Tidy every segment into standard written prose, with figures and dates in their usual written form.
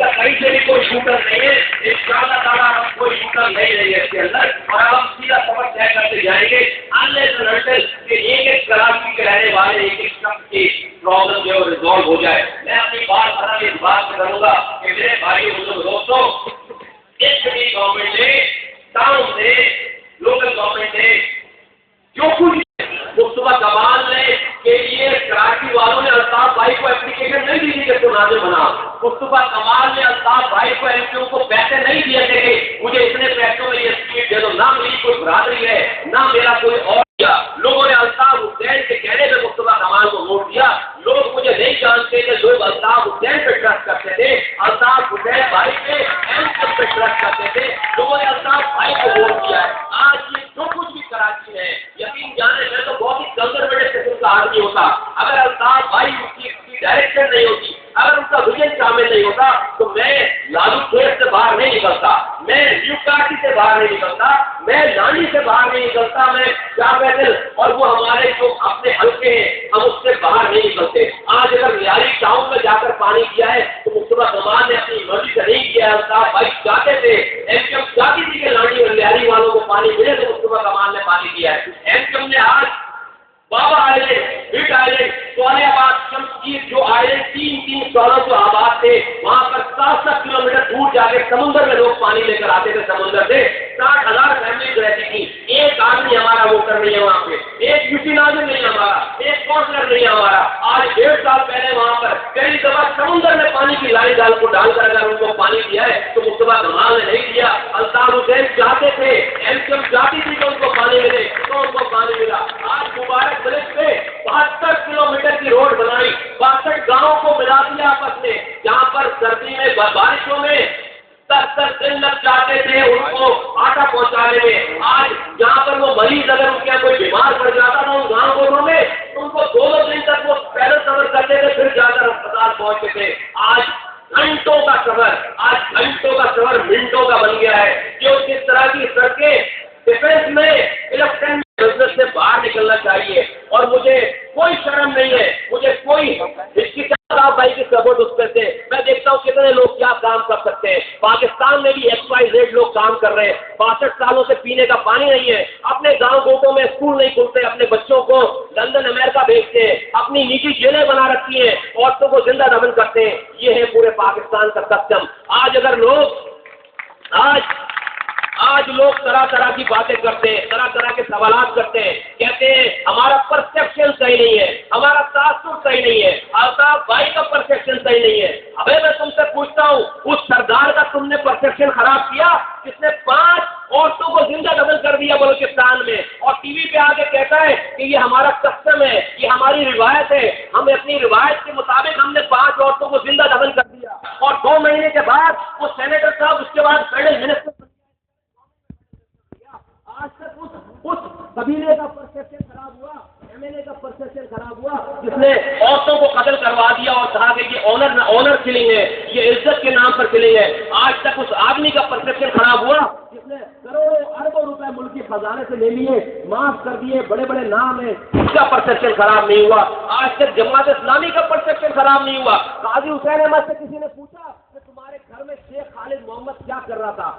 کا کہیں سے بھی کوئی شوٹر نہیں ہے، انشاءاللہ تعالیٰ ہم کوئی شوٹر نہیں رہے اس کے اندر، اور ہم سیدھا سبق طے کرتے جائیں گے کہ ایک کراچی کے رہنے والے ایک شخص کی پرابلم جو ریزالو ہو جائے۔ میں اپنی بات ختم اس بات سے کروں گا کہ میرے بھائی دوستوں، اس بھی گورنمنٹ نے، ٹاؤن نے، لوکل گورنمنٹ نے جو کچھ مصطفیٰ کمال نے کہ یہ کراچی والوں نے الطاف بھائی کو اپلیکیشن نہیں دی تھی کہ مناظر بنا، مصطفیٰ کمال نے الطاف بھائی کو ایم کیو کو پیسے نہیں دیے تھے کہ مجھے اتنے پیسوں میں یہ اسکیم دے دو، نہ میری کوئی برادری ہے نہ میرا کوئی اور کیا۔ لوگوں نے الطاف حسین کے کہنے پہ مصطفیٰ کمال کو ووٹ دیا۔ لوگ مجھے نہیں جانتے کہ لوگ الطاف حسین پہ ٹرسٹ کرتے تھے، الطاف حسین بھائی پہ ایم کیو پہ ٹرسٹ کرتے تھے، لوگوں نے الطاف بھائی کو ووٹ دیا ہے۔ آج یہ جو کچھ بھی کراچی ہے، یقین جانے میں تو بہت ہی کنزرویٹو قسم کا آدمی ہوتا، اگر الطاف بھائی کی ڈائریکشن نہیں ہوتی، اگر ان کا ویژن شامل نہیں ہوتا تو میں لالو کھیت سے باہر نہیں نکلتا، میں نیو پارٹی سے باہر نہیں نکلتا، میں لانی سے باہر نہیں نکلتا، میں کیا اور وہ ہمارے جو اپنے حلقے ہیں ہم اس سے باہر نہیں نکلتے۔ آج اگر لیاری ٹاؤن میں جا کر پانی کیا ہے تو مصطفیٰ کمال نے اپنی مرضی سے نہیں کیا ہے، الطاف بھائی چاہتے تھے، ایم کیو چاہتی تھی کہ لانی اور لیاری والوں کو پانی ملے تو مصطفیٰ کمال نے پانی کیا ہے۔ ایم کیو نے آج بابا آئلینڈ، بٹ آئلینڈ، سوالے آباد، شمشیر جو آئلینڈ تین سالوں سے آباد تھے، وہاں پر 7 کلومیٹر دور جا کے سمندر میں لوگ پانی لے کر آتے تھے، سمندر سے 60,000 فیملیز رہتی تھی۔ ایک آدمی ہمارا ووٹر نہیں ہے وہاں پہ، ایک ڈیوٹی ناظر نہیں ہمارا، ایک کونسلر نہیں ہمارا۔ آج 1.5 سال پہلے وہاں پر کئی دفعہ سمندر میں پانی کی لاری ڈال کر اگر ان کو پانی دیا ہے تو مصطفیٰ کمال نے نہیں دیا۔ الطاف حسین چاہتے تھے، ایم کیو چاہتی تھی کہ ان کو پانی ملے تو ان کو پانی ملا۔ آج مبارک ملک سے 72 کلومیٹر کی روڈ بنائی، 62 گاؤں کو ملا دیا آپس میں، جہاں پر سردی میں بارشوں میں 10 دن لگ جاتے تھے ان کو آٹا پہنچانے میں۔ آج جہاں پر وہ مریض اگر ان کے یہاں کوئی بیمار پڑ جاتا تھا ان گاؤں گوڑوں میں تو ان کو 2 دن تک وہ پیدل سفر کرتے تھے، پھر جا کر اسپتال پہنچتے تھے۔ آج گھنٹوں کا سفر منٹوں کا بن گیا ہے۔ جو جس طرح کی سڑکیں ڈیفینس میں، الیکشن بزنس سے باہر نکلنا چاہیے، اور مجھے کوئی شرم نہیں ہے، مجھے کوئی الطاف بھائی کی سپورٹ اس پہ سے میں دیکھتا ہوں کتنے لوگ کیا کام کر سکتے ہیں۔ پاکستان میں بھی XYZ لوگ کام کر رہے ہیں، 62 سالوں سے پینے کا پانی نہیں ہے، اپنے گاؤں گوٹوں میں اسکول نہیں کھلتے، اپنے بچوں کو لندن امریکہ بھیجتے ہیں، اپنی نجی جیلیں بنا رکھی ہیں، عورتوں کو زندہ دفن کرتے ہیں۔ یہ ہے پورے پاکستان کا سسٹم۔ آج اگر لوگ آج لوگ طرح کی باتیں کرتے ہیں، طرح کے سوالات کرتے ہیں، کہتے ہیں ہمارا پرسیپشن صحیح نہیں ہے، ہمارا تاثر صحیح نہیں ہے، الطاف بھائی کا پرسیپشن صحیح نہیں ہے۔ ابھی میں تم سے پوچھتا ہوں، اس سردار کا تم نے پرسیپشن خراب کیا جس نے 5 عورتوں کو زندہ دفن کر دیا بلوچستان میں، اور ٹی وی پہ آ کے کہتا ہے کہ یہ ہمارا کسٹم ہے، یہ ہماری روایت ہے، ہمیں اپنی روایت کے مطابق ہم نے 5 عورتوں کو زندہ دفن کر دیا، اور 2 مہینے کے بعد وہ سینیٹر صاحب اس کے بعد فیڈرل منسٹر۔ آج تک اس قبیلے کا پرسیپشن خراب ہوا، MLA کا پرسیپشن خراب ہوا جس نے عورتوں کو قتل کروا دیا اور کہا کہ یہ آنر کلنگ ہے، یہ عزت کے نام پر کلنگ ہے۔ آج تک اس آدمی کا پرسیپشن خراب ہوا جس نے کروڑوں اربوں روپے ملک کے خزانے سے لے لیے، معاف کر دیے، بڑے نام ہیں، اس کا پرسیپشن خراب نہیں ہوا۔ آج تک جماعت اسلامی کا پرسیپشن خراب نہیں ہوا۔ قاضی حسین احمد سے کسی نے پوچھا کہ تمہارے گھر میں شیخ خالد محمد کیا کر رہا تھا؟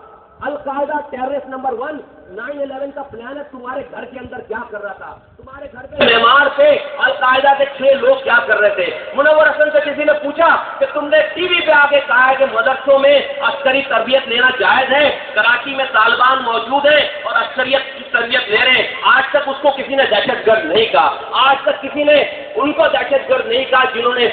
القاعدہ ٹیررسٹ نمبر 1، 9/11 کا پلان ہے، تمہارے گھر کے اندر کیا کر رہا تھا؟ تمہارے گھر پہ بیمار تھے، القاعدہ کے 6 لوگ کیا کر رہے تھے؟ منور حسن سے کسی نے پوچھا کہ تم نے ٹی وی پہ آ کے کہا ہے کہ مدرسوں میں عسکری تربیت لینا جائز ہے، کراچی میں طالبان موجود ہیں اور عسکریت کی تربیت لے رہے ہیں، آج تک اس کو کسی نے دہشت گرد نہیں کہا، آج تک کسی نے ان کو دہشت گرد نہیں کہا جنہوں نے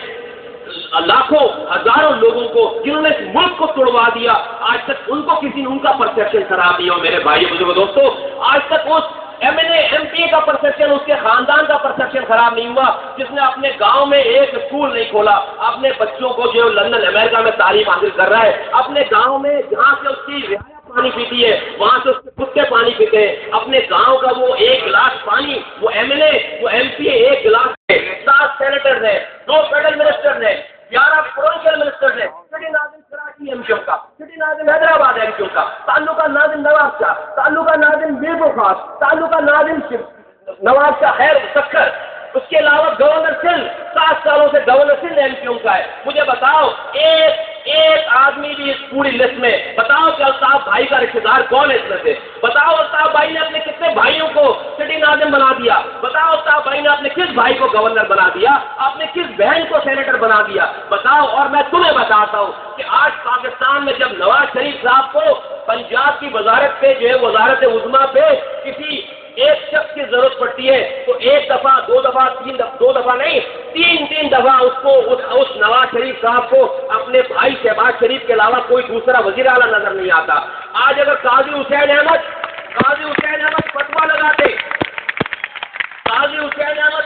لاکھوں ہزاروں لوگوں کو، جنہوں نے اس ملک کو توڑوا دیا، آج تک ان کو کسی نے ان کا پرسیپشن خراب نہیں ہوا۔ میرے بھائی بزرگوں دوستوں، آج تک اس MLA MP کا پرسیپشن، اس کے خاندان کا پرسیپشن خراب نہیں ہوا جس نے اپنے گاؤں میں ایک اسکول نہیں کھولا، اپنے بچوں کو جو لندن امریکہ میں تعلیم حاصل کر رہا ہے، اپنے گاؤں میں جہاں سے اس کی رعایا پانی پیتی ہے وہاں سے اس کے کتے پانی پیتے ہیں، اپنے گاؤں کا وہ 1 گلاس پانی، وہ MLA، وہ MP 1 گلاس ہے، 7 سینیٹر ہیں، 2 فیڈرل منسٹر ہیں، 11 پروونشل منسٹر ہیں، سٹی ناظم کراچی ایم کیو کا، سٹی ناظم حیدرآباد ایم کیو کا، تعلقہ ناظم نواز کا، تعلقہ ناظم بیگو خاص، تعلقہ ناظم نواز کا خیر سکھر، اس کے علاوہ گورنر سندھ 7 سالوں سے گورنر سندھ ایم کیو کا ہے۔ مجھے بتاؤ، ایک ایک آدمی بھی اس پوری لسٹ میں بتاؤ کہ الطاف بھائی کا رشتے دار کون ہے اس میں سے؟ بتاؤ الطاف بھائی نے اپنے کتنے بھائیوں کو سٹی ناظم بنا دیا؟ بتاؤ الطاف بھائی نے اپنے کس بھائی کو گورنر بنا دیا؟ اپنے کس بہن کو سینیٹر بنا دیا؟ بتاؤ. اور میں تمہیں بتاتا ہوں کہ آج پاکستان میں جب نواز شریف صاحب کو پنجاب کی وزارت پہ جو ہے وزارت عظمیٰ پہ کسی ایک شخص کی ضرورت پڑتی ہے تو ایک دفعہ دو دفعہ نہیں تین دفعہ اس نواز شریف صاحب کو اپنے بھائی شہباز شریف کے علاوہ کوئی دوسرا وزیر اعلیٰ نظر نہیں آتا. آج اگر قاضی حسین احمد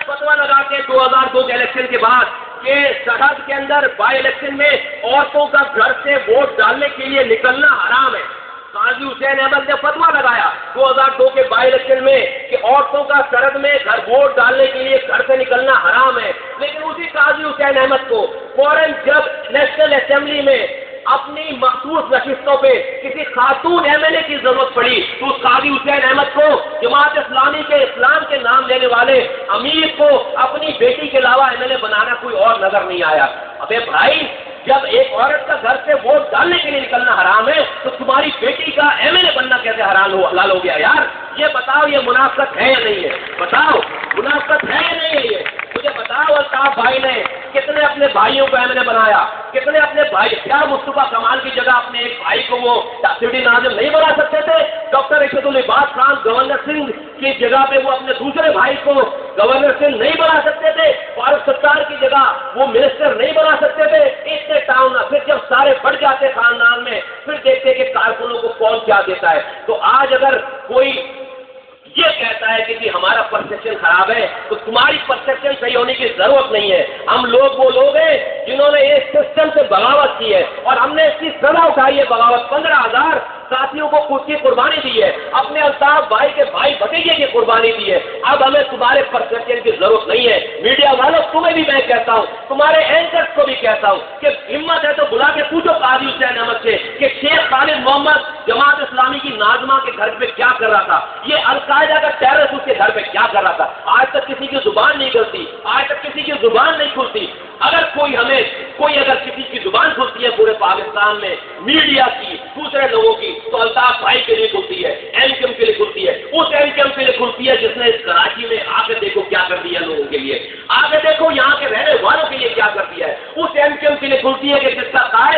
فتویٰ لگاتے 2002 کے الیکشن کے بعد کہ سرحد کے اندر بائی الیکشن میں عورتوں کا گھر سے ووٹ ڈالنے کے لیے نکلنا حرام ہے. قاضی حسین احمد نے فتویٰ لگایا 2002 کے بائی الیکشن میں کہ عورتوں کا سرحد میں گھر ووٹ ڈالنے کے لیے گھر سے نکلنا حرام ہے. لیکن اسی قاضی حسین احمد کو فوراً جب نیشنل اسمبلی میں اپنی مخصوص نشستوں پہ کسی خاتون ایم ایل اے کی ضرورت پڑی تو اس قاضی حسین احمد کو جماعت اسلامی کے اسلام کے نام لینے والے امیر کو اپنی بیٹی کے علاوہ ایم ایل اے بنانا کوئی اور نظر نہیں آیا. ابے بھائی جب ایک عورت کا گھر سے ووٹ ڈالنے کے لیے نکلنا حرام ہے تو تمہاری بیٹی کا ایم ایل اے بننا کیسے حلال ہو گیا یار؟ یہ بتاؤ یہ منافقت ہے یا نہیں ہے؟ بتاؤ منافقت ہے یا نہیں ہے؟ یہ مجھے بتاؤ الطاف بھائی نے کتنے اپنے بھائیوں کو ایم ایل اے بنایا؟ کتنے اپنے بھائی کیا مصطفیٰ کمال کی جگہ اپنے ایک بھائی کو وہ سٹی ناظم نہیں بنا سکتے تھے؟ ڈاکٹر ارشد العباد خان گورنر سنگھ کی جگہ پہ وہ اپنے دوسرے بھائی کو گورنر سنگھ نہیں بنا سکتے تھے؟ فاروق ستار کی جگہ وہ منسٹر نہیں بنا سکتے تھے؟ اتنے ٹاؤن پھر جب سارے بڑھ جاتے خاندان میں پھر دیکھتے کہ کارکنوں کو کون کیا دیتا ہے. تو آج اگر کوئی یہ کہتا ہے کہ جی ہمارا پرسیپشن خراب ہے تو تمہاری پرسیپشن صحیح ہونے کی ضرورت نہیں ہے. ہم لوگ وہ لوگ ہیں جنہوں نے اس سسٹم سے بغاوت کی ہے اور ہم نے اس کی سزا اٹھائی ہے. بغاوت 15,000 ساتھیوں کو خود کی قربانی دی ہے, اپنے الطاف بھائی کے بھائی بھتیجے کی قربانی دی ہے. اب ہمیں تمہارے پرسیپشن کی ضرورت نہیں ہے. میڈیا والوں تمہیں بھی میں کہتا ہوں, تمہارے اینکرز کو بھی کہتا ہوں کہ ہمت ہے تو بلا کے پوچھو قاضی حسین احمد سے کہ شیخ خالد محمد جماعت اسلامی کی ناظمہ کے گھر پہ کیا کر رہا تھا, یہ القاعدہ کا ٹیررسٹ اس کے گھر پہ کیا کر رہا تھا. آج تک کسی کی زبان نہیں کھلتی, آج تک کسی کی زبان نہیں کھلتی. اگر اگر کسی کی زبان کھلتی ہے پورے پاکستان میں میڈیا کی, دوسرے لوگوں کی, تو الطاف بھائی کے لیے کھلتی ہے, ایم کیو ایم کے لیے کھلتی ہے. اس ایم کیو ایم کے لیے کھلتی ہے جس نے اس کراچی میں آ کے دیکھو کیا کر دیا لوگوں کے لیے, آ کے دیکھو یہاں کے رہنے والوں کے لیے کیا کر دیا ہے. اس ایم کیو ایم کے لیے کھلتی ہے کہ جس کا قائد